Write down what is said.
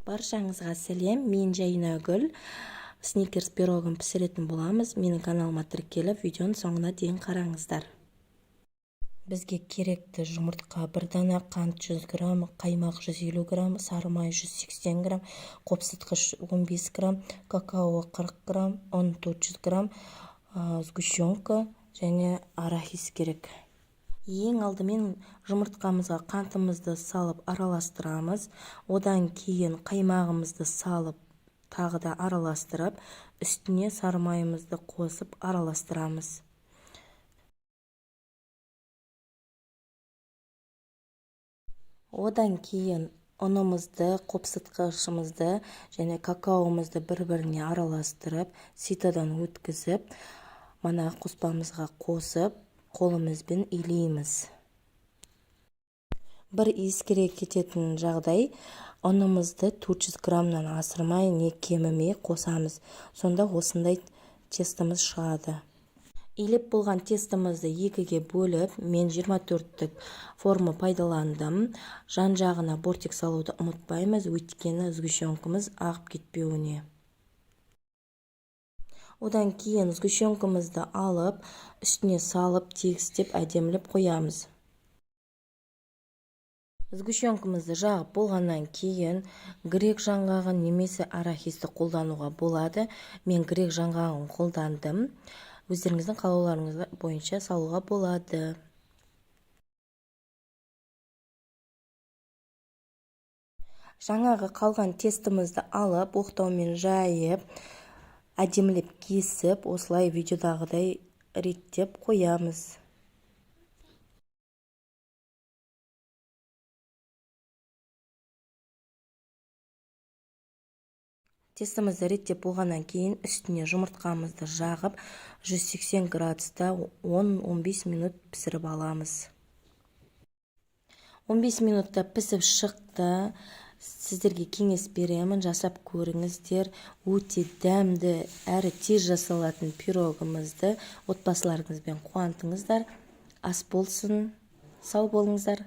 Баршаңызға сәлем, мен Жайнагүл. Сникерс пирогын пісіретін боламыз. Менің каналыма тіркеліп, видеоның соңына дейін қараңыздар. Бізге керекті жұмыртқа 1 дана, қант 100 грамм, қаймақ 150 грамм, сары май 180 грамм, қопсытқыш 15 грамм, какао 40 грамм, ұн 400 грамм, сгущенка және арахис керек. Ең алдымен жұмыртқамызға қантымызды салып араластырамыз. Одан кейін қаймағымызды салып, тағы да араластырып, үстіне сары майымызды қосып араластырамыз. Одан кейін ұнымызды, қопсытқышымызды және какаомызды бір-біріне араластырып, ситадан өткізіп, мана қоспамызға қосып, қолымызбен илейміз. Бір ескере кететін жағдай, ұнымызды 400 граммнан асырмай, не кемімей қосамыз. Сонда осындай тестіміз шығады. Илеп болған тестімізді екіге бөліп, мен 24-тік форма пайдаландым. Жан жағына бортик салуды ұмытпаймыз, өйткені сгущенкамыз ағып кетпеуіне. Одан кейін сгущенкамызды алып, үстіне салып, тегістеп, әдемілеп қоямыз. Сгущенкамызды жағып болғаннан кейін грек жаңғағын немесе арахисті қолдануға болады. Мен грек жаңғағын қолдандым. Өздеріңіздің қалауларыңыз бойынша салуға болады. Жаңағы қалған тестімізді алып, оқтаумен жайып, әдемілеп кесіп, осылай видеодағыдай реттеп қоямыз. Тестімізді реттеп болғаннан кейін үстіне жұмыртқамызды жағып, 180 градуста 10-15 минут пісіріп аламыз. 15 минутта пісіп шықты. Сіздерге кеңес беремін, жасап көріңіздер. Өте дәмді әрі тез жасалатын пирогымызды отбасыларыңызбен қуантыңыздар. Ас болсын, сау болыңыздар.